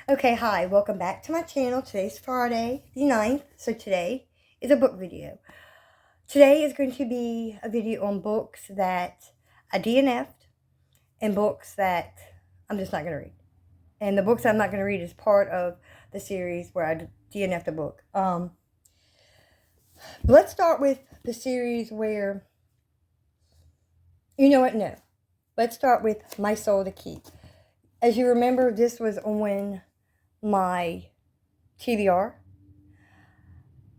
Okay, hi, welcome back to my channel. Today's Friday, the 9th, so today is a book video. Today is going to be a video on books that I DNF'd and books that I'm just not going to read. And the books I'm not going to read is part of the series where I DNF'd a book. Let's start with the series where, you know what, no. Let's start with My Soul to Keep. As you remember, this was on my TBR,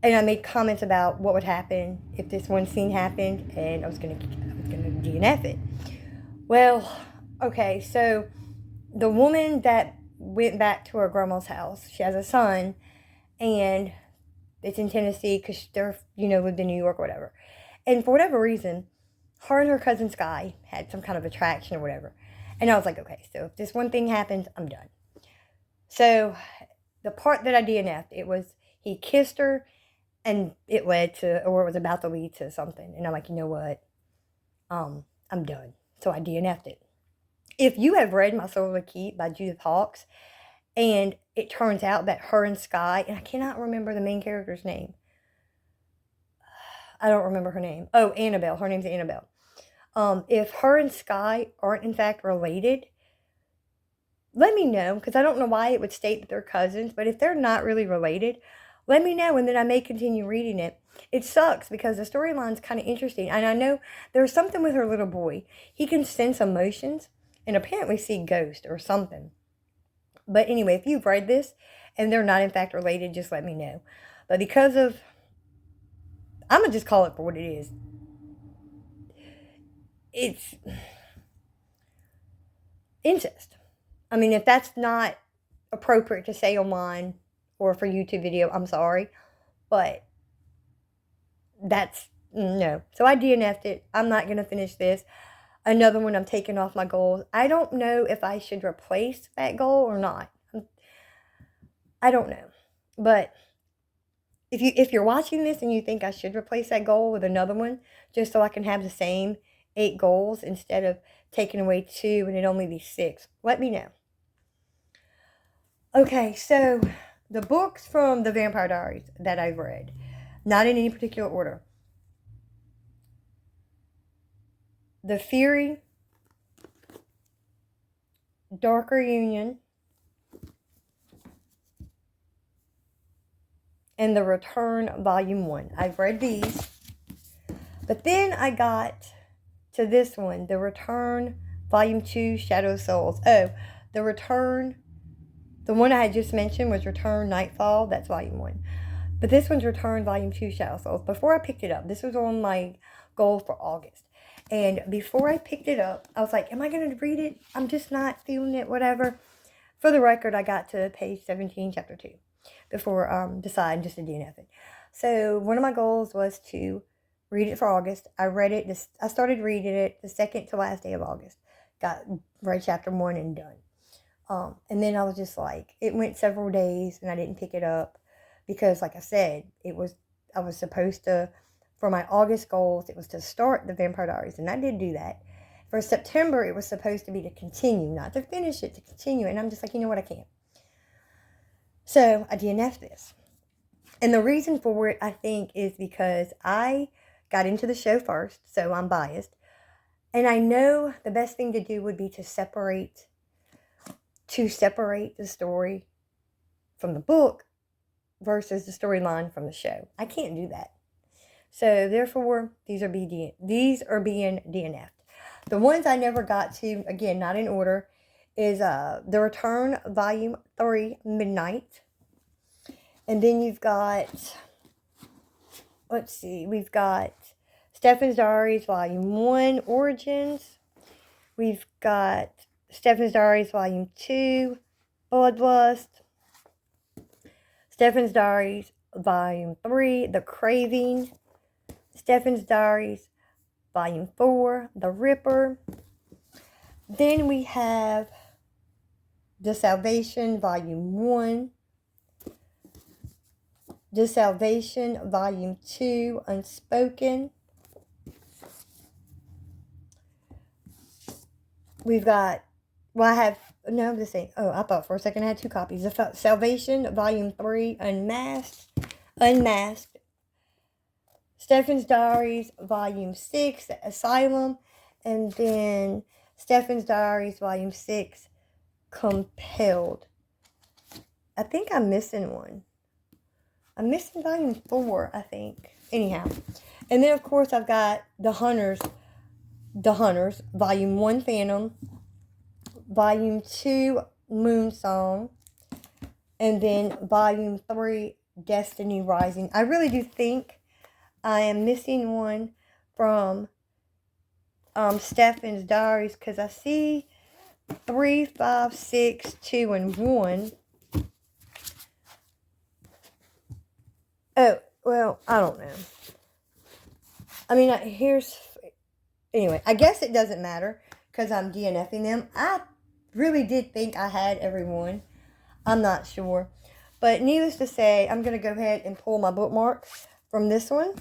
and I made comments about what would happen if this one scene happened, and I was gonna DNF it. Well, okay, so the woman that went back to her grandma's house, she has a son, and it's in Tennessee because they're, lived in New York or whatever. And for whatever reason, her and her cousin Sky had some kind of attraction or whatever. And I was like, okay, so if this one thing happens, I'm done. So the part that I DNF'd, it was he kissed her and it led to, or it was about to lead to something. And I'm like, you know what? I'm done. So I DNF'd it. If you have read My Soul to Keep by Judith Hawkes, and it turns out that her and Sky, and I cannot remember the main character's name. I don't remember her name. Oh, Annabelle. Her name's Annabelle. If her and Sky aren't in fact related, let me know, because I don't know why it would state that they're cousins, but if they're not really related, let me know, and then I may continue reading it. It sucks because the storyline's kind of interesting, and I know there's something with her little boy. He can sense emotions and apparently see ghosts or something. But anyway, if you've read this and they're not in fact related, just let me know. But because of, I'm going to just call it for what it is. It's incest. I mean, if that's not appropriate to say online or for YouTube video, I'm sorry. But that's, no. So I DNF'd it. I'm not going to finish this. Another one I'm taking off my goals. I don't know if I should replace that goal or not. I don't know. But if you're watching this and you think I should replace that goal with another one, just so I can have the same 8 goals instead of taking away 2 and it only be 6, let me know. Okay, so the books from the Vampire Diaries that I've read, not in any particular order. The Fury, Darker Union, and The Return Volume 1. I've read these. But then I got to this one, The Return Volume 2, Shadow of Souls. Oh, The Return, the one I had just mentioned was Return Nightfall. That's Volume 1. But this one's Return Volume 2, Shadow of Souls. Before I picked it up, this was on my goal for August. And before I picked it up, I was like, am I going to read it? I'm just not feeling it, whatever. For the record, I got to page 17, chapter 2, before deciding just to DNF it. So one of my goals was to read it for August. I read it. I started reading it the second to last day of August. Read chapter 1 and done. And then I was just like, it went several days and I didn't pick it up because, like I said, I was supposed to, for my August goals, it was to start the Vampire Diaries, and I did do that. For September, it was supposed to be to continue, not to finish it, to continue. And I'm just like, you know what, I can't. So I DNF'd this. And the reason for it, I think, is because I got into the show first, so I'm biased. And I know the best thing to do would be to separate the story from the book versus the storyline from the show. I can't do that. So therefore, these are being DNF'd. The ones I never got to, again, not in order, is The Return Volume 3, Midnight. And then you've got, let's see, we've got Stephen's Diaries Volume 1, Origins. We've got Stephen's Diaries Volume 2, Bloodlust. Stephen's Diaries Volume 3, The Craving. Stephen's Diaries Volume 4, The Ripper. Then we have The Salvation Volume 1. The Salvation Volume 2, Unspoken. We've got, well, I have no, I'm just saying. Oh, I thought for a second I had two copies. The Salvation, Volume 3, Unmasked. Stephen's Diaries, Volume 6, Asylum. And then Stephen's Diaries, Volume 6, Compelled. I think I'm missing one. I'm missing Volume 4, I think. Anyhow. And then, of course, I've got The Hunters, Volume 1, Phantom, Volume 2, Moon Song, and then Volume 3, Destiny Rising. I really do think I am missing one from Stephen's Diaries because I see 3, 5, 6, 2, and 1. Oh, well, I don't know. I mean, anyway, I guess it doesn't matter because I'm DNFing them. I really did think I had everyone. I'm not sure. But needless to say, I'm going to go ahead and pull my bookmark from this one.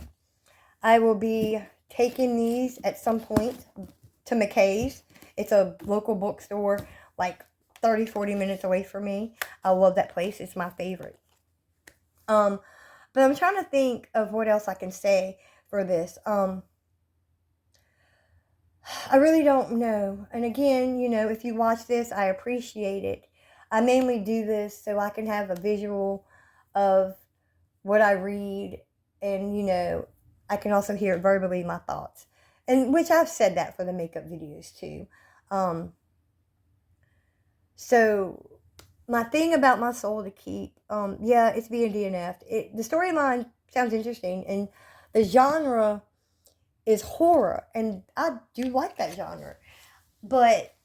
I will be taking these at some point to McKay's. It's a local bookstore like 30, 40 minutes away from me. I love that place. It's my favorite. But I'm trying to think of what else I can say for this. I really don't know. And again, if you watch this, I appreciate it. I mainly do this so I can have a visual of what I read. And, I can also hear verbally my thoughts. And which I've said that for the makeup videos too. So my thing about My Soul to Keep, yeah, it's being DNF'd. The storyline sounds interesting, and the genre is horror, and I do like that genre. But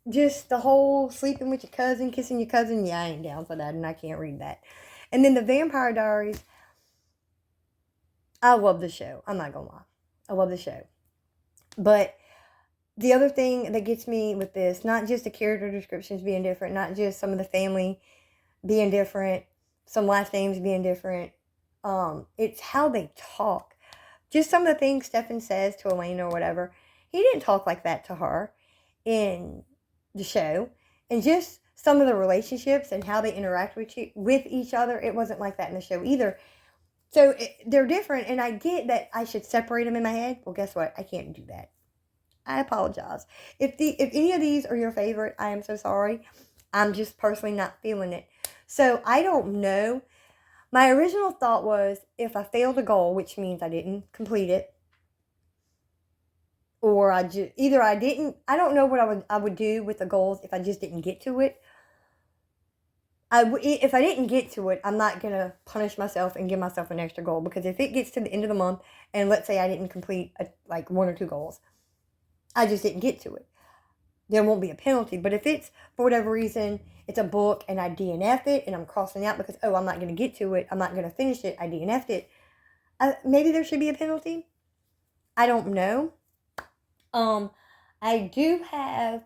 just the whole sleeping with your cousin, kissing your cousin, yeah, I ain't down for that, and I can't read that. And then the Vampire Diaries, I love the show. I'm not gonna lie. I love the show. But the other thing that gets me with this, not just the character descriptions being different, not just some of the family being different, some last names being different, it's how they talk. Just some of the things Stephen says to Elaine or whatever, he didn't talk like that to her in the show. And just some of the relationships and how they interact with each other, it wasn't like that in the show either. So they're different, and I get that I should separate them in my head. Well, guess what? I can't do that. I apologize. If any of these are your favorite, I am so sorry. I'm just personally not feeling it. So I don't know. My original thought was if I failed a goal, which means I didn't complete it, or I don't know what I would do with the goals if I just didn't get to it. If I didn't get to it, I'm not going to punish myself and give myself an extra goal, because if it gets to the end of the month and let's say I didn't complete like 1 or 2 goals, I just didn't get to it, there won't be a penalty. But if it's, for whatever reason, it's a book and I DNF it and I'm crossing out because, I'm not going to get to it, I'm not going to finish it, I DNF'd it, maybe there should be a penalty. I don't know. I do have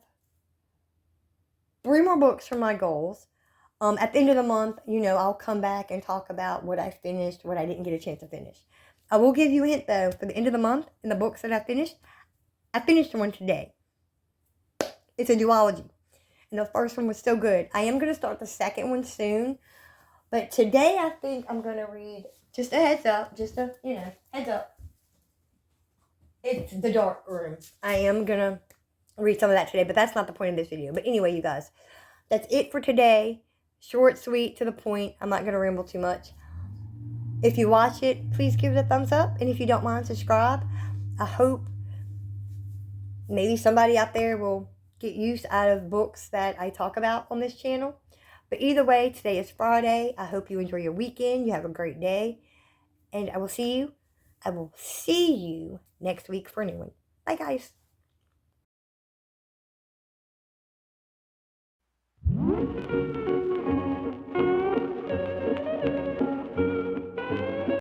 3 more books for my goals. At the end of the month, I'll come back and talk about what I finished, what I didn't get a chance to finish. I will give you a hint, though, for the end of the month, in the books that I finished one today. It's a duology. And the first one was so good. I am going to start the second one soon. But today, I think I'm going to read, just a heads up, heads up. It's The Dark Room. I am going to read some of that today, but that's not the point of this video. But anyway, you guys, that's it for today. Short, sweet, to the point. I'm not going to ramble too much. If you watch it, please give it a thumbs up. And if you don't mind, subscribe. I hope maybe somebody out there will get use out of books that I talk about on this channel. But either way, today is Friday. I hope you enjoy your weekend. You have a great day. And I will see you next week for a new one. Bye, guys.